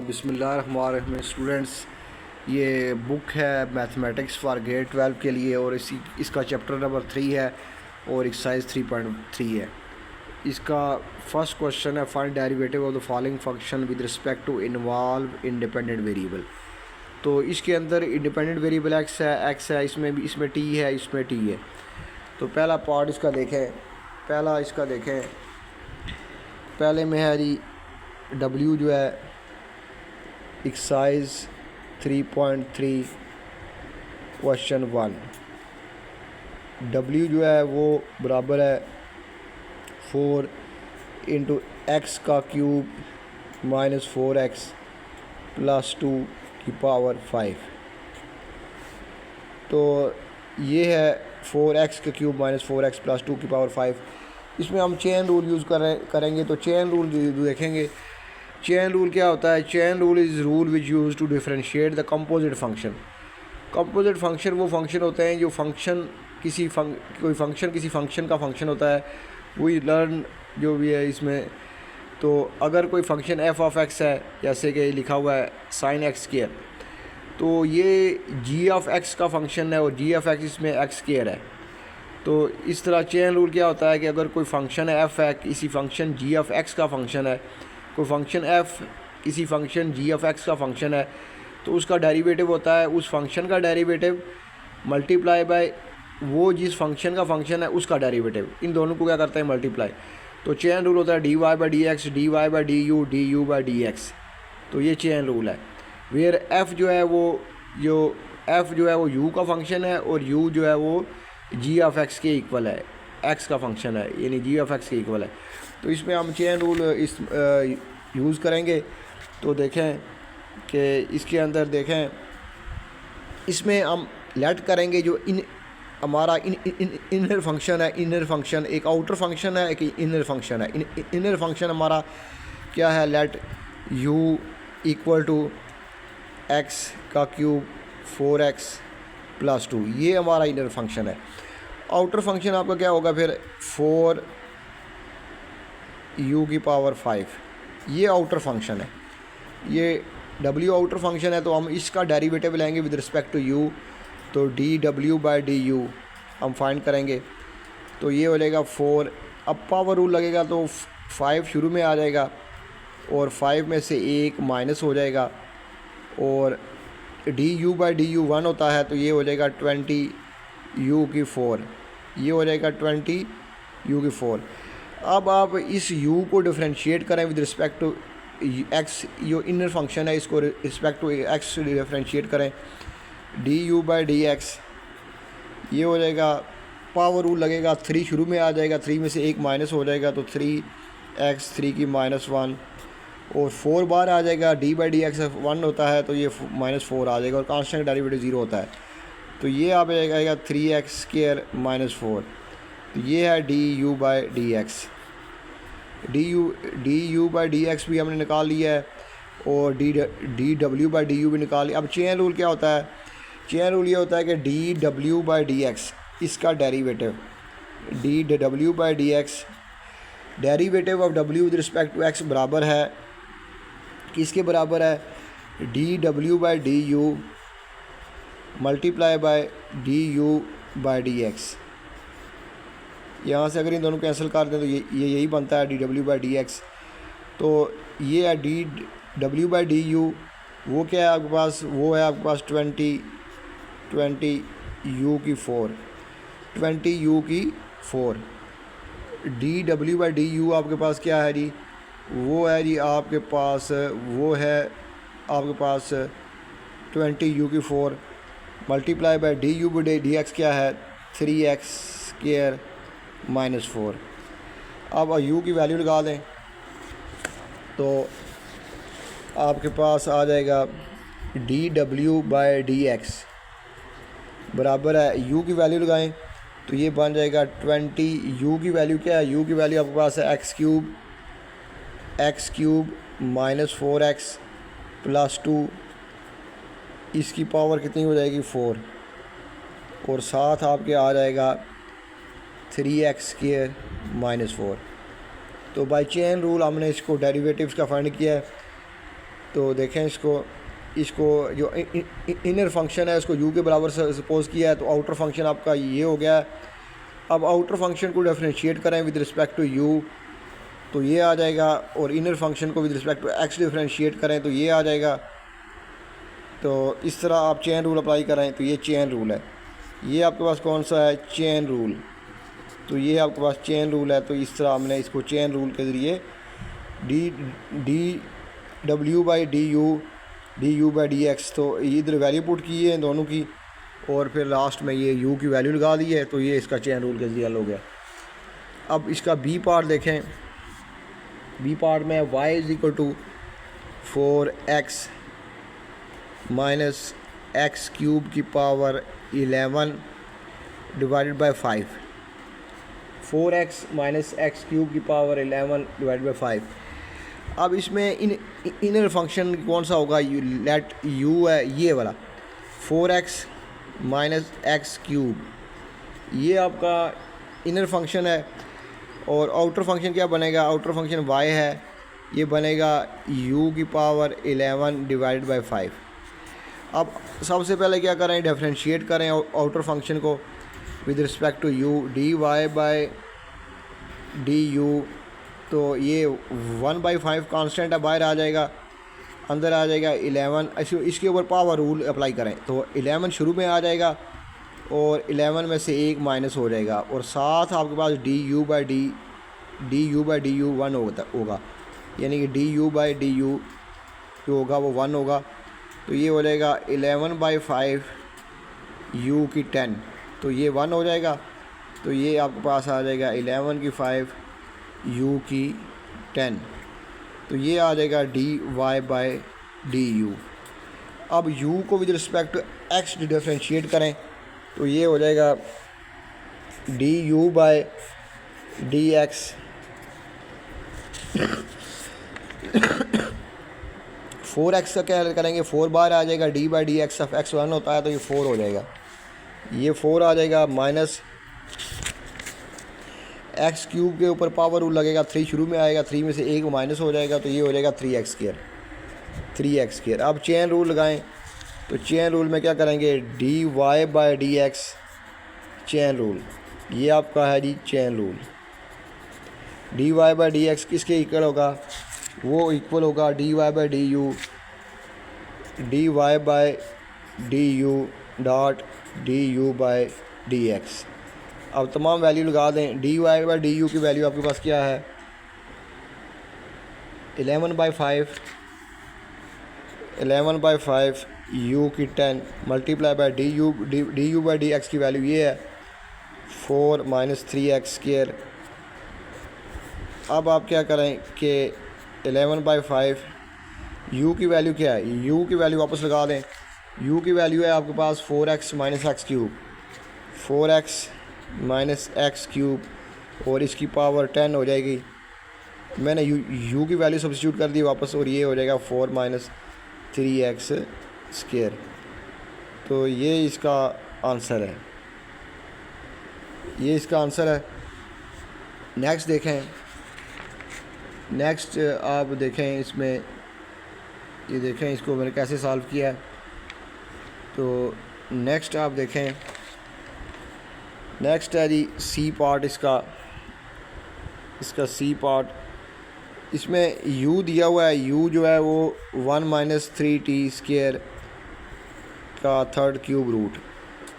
बिस्मिल्लाहिर्रहमानिर्रहीम स्टूडेंट्स, ये बुक है मैथमेटिक्स फॉर ग्रेड 12 के लिए और इसका चैप्टर नंबर 3 है और एक्सरसाइज 3.3 है। इसका फर्स्ट क्वेश्चन है find derivative of the following function with respect to involve independent variable. तो इसके अंदर इंडिपेंडेंट वेरिएबल एक्स है, इसमें टी है, इसमें टी है। तो पहला पार्ट इसका देखें, पहले में है जी डब्ल्यू जो है एक्सरसाइज 3.3 क्वेश्चन 1, डब्ल्यू जो है वो बराबर है 4 इंटू एक्स का क्यूब माइनस 4x प्लस 2 की पावर 5। तो ये है 4x का क्यूब माइनस 4x प्लस 2 की पावर 5। इसमें हम चेन रूल यूज़ करेंगे। तो चेन रूल देखेंगे। चेन रूल क्या होता है? Chain rule is rule which use to differentiate the composite function. Composite function वो फंक्शन होते हैं जो किसी फंक्शन का फंक्शन होता है। वही लर्न जो भी है इसमें। तो अगर कोई फंक्शन एफ ऑफ एक्स है, जैसे कि लिखा हुआ है साइन एक्स स्क्वायर, तो ये जी ऑफ एक्स का फंक्शन है और जी ऑफ एक्स इसमें एक्स स्क्वायर है। तो इस तरह चेन रूल क्या होता है कि अगर कोई फंक्शन है एफ है, किसी फंक्शन जी ऑफ एक्स का फंक्शन है, कोई फंक्शन एफ किसी फंक्शन जी ऑफ एक्स का फंक्शन है, तो उसका डेरिवेटिव होता है उस फंक्शन का डेरिवेटिव मल्टीप्लाई बाय वो जिस फंक्शन का फंक्शन है उसका डेरिवेटिव। इन दोनों को क्या करते हैं? मल्टीप्लाई। तो चेन रूल होता है D Y by D X, D Y by D you by D X. तो ये चेन रूल है। वेयर एफ़ जो है वो यू का फंक्शन है और यू जो है वो जी ऑफ एक्स के इक्वल है, एक्स का फंक्शन है, यानी जी ऑफ एक्स के इक्वल है। तो इसमें हम चेन रूल यूज़ करेंगे। तो देखें कि इसके अंदर देखें, इसमें हम लेट करेंगे जो हमारा इनर फंक्शन है। इनर फंक्शन एक आउटर फंक्शन है, एक इनर फंक्शन है। इनर फंक्शन हमारा क्या है? Let U equal to X का क्यूब 4x प्लस 2, ये हमारा इनर फंक्शन है। आउटर फंक्शन आपका क्या होगा फिर? 4u की पावर 5, ये आउटर फंक्शन है। ये w आउटर फंक्शन है। तो हम इसका डेरिवेटिव लेंगे विद रिस्पेक्ट टू u। तो D W by D you हम फाइंड करेंगे। तो ये हो जाएगा 4। अब पावर रूल लगेगा तो 5 शुरू में आ जाएगा और 5 में से 1 माइनस हो जाएगा और D you by D u 1 होता है। तो ये हो जाएगा 20u की 4, ये हो जाएगा 20u की 4। अब आप इस u को डिफरेंशिएट करें विद रिस्पेक्ट टू x, जो इनर फंक्शन है इसको रिस्पेक्ट टू x डिफरेंशिएट करें। D you by D x, ये हो जाएगा, पावर रूल लगेगा 3 शुरू में आ जाएगा, 3 में से 1 माइनस हो जाएगा तो 3x 3 की -1 और 4 बार आ जाएगा। डी बाई डी एक्स 1 होता है तो ये -4 आ जाएगा और कांस्टेंट डेरिवेटिव 0 होता है। तो ये आ जाएगा 3x स्क्वायर -4। तो ये है D you by D X. D you by D x भी हमने निकाल लिया है और D W by D you भी निकाल लिया। अब चेन रूल क्या होता है? चेन रूल ये होता है कि D W by D X, इसका derivative D W by D X, derivative of W with respect to X बराबर है, किसके बराबर है? D W by D U multiply by D you by D X. यहाँ से अगर इन दोनों कैंसिल कर दें तो ये यही बनता है D W by D X. तो ये है D W by D you, वो क्या है आपके पास? वो है आपके पास 20u की 4, 20u की 4। D W by D you आपके पास क्या है जी? वो है जी आपके पास 20u की 4 multiply by D you by D x क्या है? 3x square -4। अब u की वैल्यू लगा दें तो आपके पास आ जाएगा D W by D x बराबर है, u की वैल्यू लगाएं तो ये बन जाएगा 20। u की वैल्यू क्या है? u की वैल्यू आपके पास है x क्यूब -4x प्लस 2, इसकी पावर कितनी हो जाएगी? 4 और साथ आपके आ जाएगा 3x स्क्वायर -4। तो बाय चेन रूल हमने इसको डेरिवेटिव्स का फाइंड किया है। तो देखें इसको जो इनर फंक्शन है उसको यू के बराबर सपोज किया है, तो आउटर फंक्शन आपका ये हो गया। अब आउटर फंक्शन को डिफरेंशिएट करें विद रिस्पेक्ट टू यू तो ये आ जाएगा, और इनर फंक्शन को with respect to X differentiate करें तो ये आ जाएगा। तो इस तरह आप चेन रूल अप्लाई करें तो ये चेन रूल है। ये आपके पास कौन सा है? Chain rule. तो ये आपके पास चेन रूल है। तो इस तरह हमने इसको चेन रूल के ज़रिए D W by D you by D X, तो इधर वैल्यू पुट की है दोनों की, और फिर लास्ट में ये यू की वैल्यू लगा दी है। तो ये इसका चेन रूल के ज़रिए हल हो गया। अब इसका बी पार्ट देखें। बी पार्ट में y is equal to 4x minus x cube की power 11 divided by 5। 4x minus x cube की पावर 11 डिवाइडेड बाई 5। अब इसमें इनर फंक्शन कौन सा होगा? लेट u है ये वाला 4x माइनस एक्स क्यूब, ये आपका इनर फंक्शन है। और आउटर फंक्शन क्या बनेगा? आउटर फंक्शन y है, ये बनेगा u की पावर 11 डिवाइडेड बाई 5। अब सबसे पहले क्या करें? डिफरेंशिएट करें आउटर फंक्शन को with respect to u, D Y by D U. तो ये 1/5 कांस्टेंट है, बाहर आ जाएगा, अंदर आ जाएगा 11। इसके ऊपर पावर रूल अप्लाई करें तो 11 शुरू में आ जाएगा और 11 में से एक माइनस हो जाएगा, और साथ आपके पास d you by D u 1 होगा, यानी कि d you by D u जो होगा वो 1 होगा। तो ये हो जाएगा 11/5 यू की 10, तो ये 1 हो जाएगा। तो ये आपके पास आ जाएगा 11 की 5 यू की 10, तो ये आ जाएगा D Y by D U. अब u को with respect to X differentiate करें तो ये हो जाएगा D you by D X 4x का क्या करेंगे? 4 बार आ जाएगा, D by D X of X 1 होता है तो ये 4 हो जाएगा, ये 4 आ जाएगा, माइनस एक्स क्यूब के ऊपर पावर रूल लगेगा, 3 शुरू में आएगा, 3 में से एक माइनस हो जाएगा, तो ये हो जाएगा 3x स्क्वायर। अब चेन रूल लगाएं तो चेन रूल में क्या करेंगे? D Y by D x chain rule, ये आपका है जी chain rule. D Y by D x किसके इक्वल होगा? वो इक्वल होगा d Y by D u, d Y by D u dot d you by D x. अब तमाम वैल्यू लगा दें। D Y by D u की value आपके पास क्या है? 11/5 यू की 10 multiply by D you by D x की वैल्यू ये है 4 माइनस 3x स्क्वायर। अब आप क्या करें कि 11/5 u की वैल्यू क्या है? u की वैल्यू वापस लगा दें। u की वैल्यू है आपके पास 4x minus x cube, 4x minus x cube, और इसकी पावर 10 हो जाएगी। मैंने u की वैल्यू सब्स्टिट्यूट कर दी वापस, और ये हो जाएगा 4 माइनस 3x स्क्वायर। तो ये इसका आंसर है, ये इसका आंसर है। नेक्स्ट देखें, नेक्स्ट आप देखें इसमें, ये देखें इसको मैंने कैसे सॉल्व किया है। तो नेक्स्ट आप देखें, नेक्स्ट है जी सी पार्ट इसका सी पार्ट। इसमें u दिया हुआ है, u जो है वो 1 माइनस 3t स्क्वायर का थर्ड क्यूब रूट।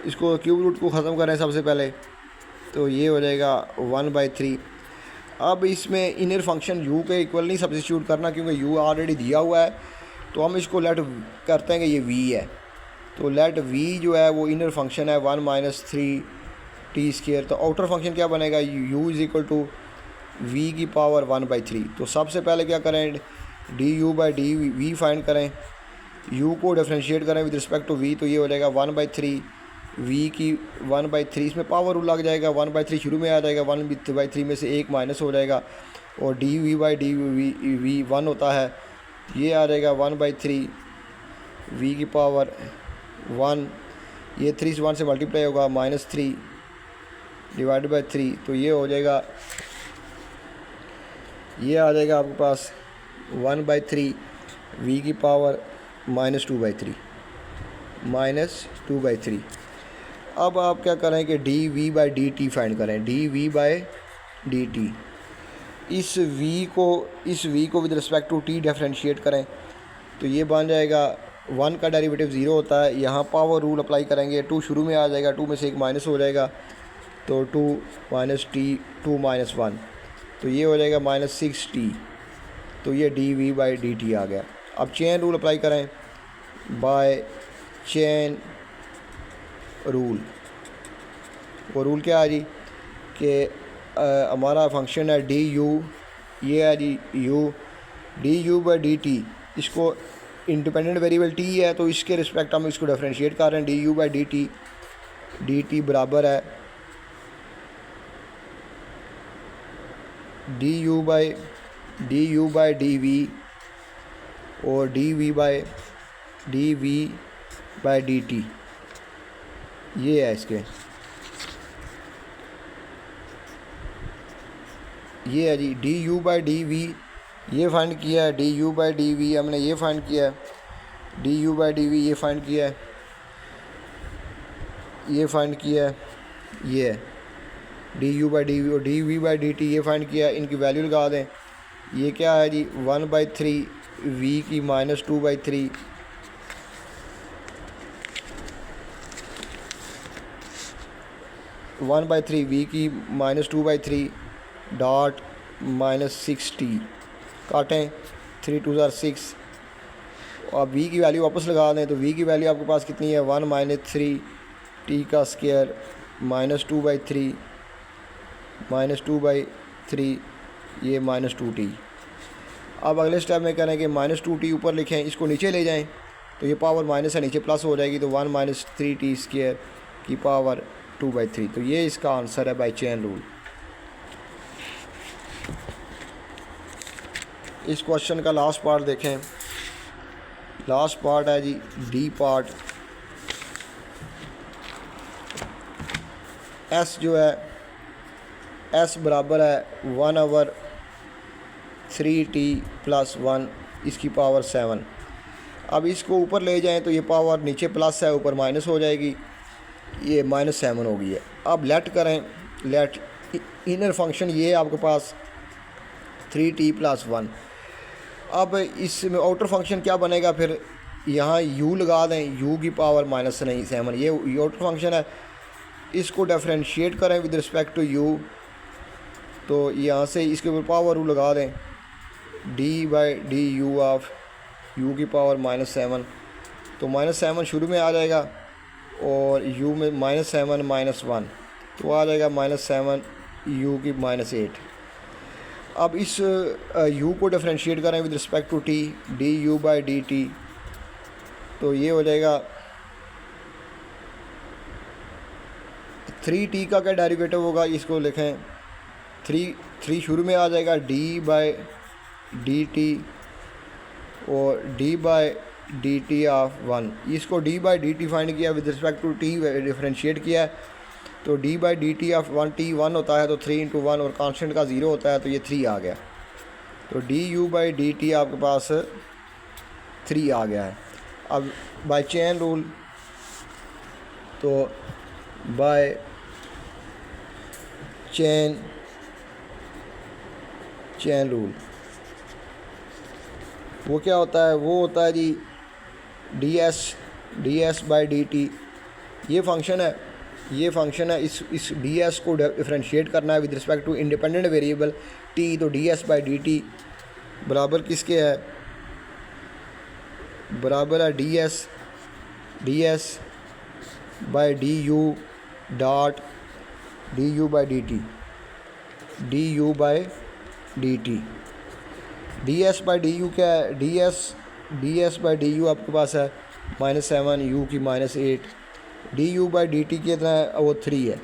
इसको क्यूब रूट को ख़त्म करें सबसे पहले, तो ये हो जाएगा 1/3। अब इसमें इनर फंक्शन u के इक्वल नहीं सब्स्टिट्यूट करना, क्योंकि u ऑलरेडी दिया हुआ है, तो हम इसको लेट करते हैं कि ये v है। तो लेट v जो है वो इनर फंक्शन है 1 माइनस 3t स्क्वायर। तो आउटर फंक्शन क्या बनेगा? u is equal to v की पावर 1/3। तो सबसे पहले क्या करें? D you by D V find करें, u को डिफरेंशिएट करें विद रिस्पेक्ट टू v, तो ये हो जाएगा 1/3 v की 1/3। इसमें पावर रूल लग जाएगा, 1/3 शुरू में आ जाएगा, 1/3 में से एक माइनस हो जाएगा, और D V by D V 1 होता है, ये आ जाएगा 1/3 v की पावर 1। ये 3 से 1 से मल्टीप्लाई होगा, -3 डिवाइडेड बाई 3, तो ये हो जाएगा, ये आ जाएगा आपके पास 1/3 v की पावर -2/3 -2/3। अब आप क्या करें कि dv/dt फाइंड करें, dv/dt। इस v को with respect to t differentiate करें तो ये बन जाएगा 1 का डेरिवेटिव 0 होता है। यहाँ पावर रूल अप्लाई करेंगे, 2 शुरू में आ जाएगा, 2 में से एक माइनस हो जाएगा तो 2 - t 2 - 1 तो ये हो जाएगा -6t। तो ये dv/dt आ गया। अब चेन रूल अप्लाई करें, बाय चेन रूल। वो रूल क्या है जी कि हमारा फंक्शन है du, ये है जी u, du/dt। इसको इंडिपेंडेंट वेरिएबल t है तो इसके रिस्पेक्ट हम इसको डिफरेंशिएट कर रहे हैं, du/dt। dt बराबर है du/dv और dv/dt। ये है इसके, ये है जी du/dv। ये फाइंड किया है, du/dv हमने ये फाइंड किया है, du/dv ये फाइंड किया है, ये फाइंड किया है, ये है du/dv और dv/dt ये फाइंड किया है। इनकी वैल्यू लगा दें। ये क्या है जी 1/3 v की -2/3 1/3 v की -2/3 डॉट -6t काटें, 3 2 6। अब v की वैल्यू वापस लगा दें तो v की वैल्यू आपके पास कितनी है 1 - 3 t का स्क्वायर -2/3 -2/3 ये -2t। अब अगले स्टेप में करें कि -2t ऊपर लिखें, इसको नीचे ले जाएं तो ये पावर माइनस है, नीचे प्लस हो जाएगी तो 1 - 3t स्क्वायर की पावर 2/3। तो ये इसका आंसर है बाय चेन रूल। इस क्वेश्चन का लास्ट पार्ट देखें। लास्ट पार्ट है जी डी पार्ट। एस जो है एस बराबर है 1/3t + 1 इसकी पावर 7। अब इसको ऊपर ले जाएं तो ये पावर नीचे प्लस है, ऊपर माइनस हो जाएगी, ये -7 हो गई है। अब लेट करें, लेट इनर फंक्शन ये है आपके पास 3t + 1। अब इसमें आउटर फंक्शन क्या बनेगा, फिर यहाँ u लगा दें, u की पावर -7। ये आउटर फंक्शन है, इसको डिफरेंशिएट करें विद रिस्पेक्ट टू u तो यहाँ से इसके ऊपर पावर रूल लगा दें, d/du ऑफ u की पावर -7। तो -7 शुरू में आ जाएगा और u में -7 - 1 तो आ जाएगा -7 u की -8। अब इस u को डिफरेंशिएट करें with respect to t, du/dt तो ये हो जाएगा 3t का क्या डेरिवेटिव होगा, इसको लिखें 3 शुरू में आ जाएगा d/dt और d/dt ऑफ 1। इसको d/dt फाइंड किया with respect to t differentiate किया है तो d/dt ऑफ 1t 1 होता है तो 3 × 1 और कांस्टेंट का 0 होता है तो ये 3 आ गया। तो du/dt आपके पास 3 आ गया है। अब बाय चेन रूल, तो बाय चेन रूल वो क्या होता है, वो होता है जी ds/dt। ये फंक्शन है, ये फंक्शन है, इस ds को डिफरेंशिएट करना है with respect to independent variable t। तो ds/dt बराबर किसके है, बराबर है ds/du डॉट du/dt ds/du क्या है, ds/du आपके पास है -7 u की -8। du/dt कितना है, वो 3 है,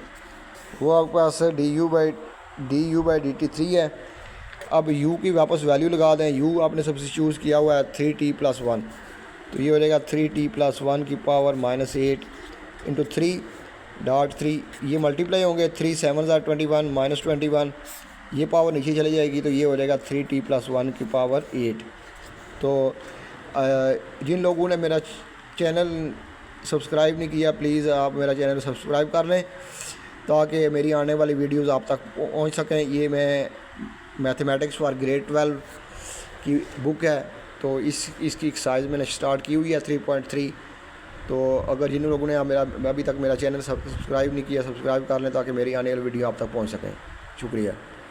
वो आपके पास है du/dt 3 है। अब u की वापस वैल्यू लगा दें, u आपने सब्स्टिट्यूट किया हुआ है 3t + 1 तो ये हो जाएगा 3t + 1 की पावर -8 × 3 ये मल्टीप्लाई होंगे, 3 7 = 21 -21 ये पावर नीचे चली जाएगी तो ये हो जाएगा 3t + 1 की पावर 8। तो जिन लोगों ने मेरा चैनल सब्सक्राइब नहीं किया, प्लीज़ आप मेरा चैनल सब्सक्राइब कर लें ताकि मेरी आने वाली वीडियोस आप तक पहुंच सकें। ये मैं मैथमेटिक्स फॉर ग्रेड 12 की बुक है, तो इसकी एक्सरसाइज मैंने स्टार्ट की हुई है 3.3। तो अगर जिन लोगों ने अभी तक मेरा चैनल सब्सक्राइब नहीं किया, सब्सक्राइब कर लें ताकि मेरी आने वाली वीडियो आप तक पहुँच सकें। शुक्रिया।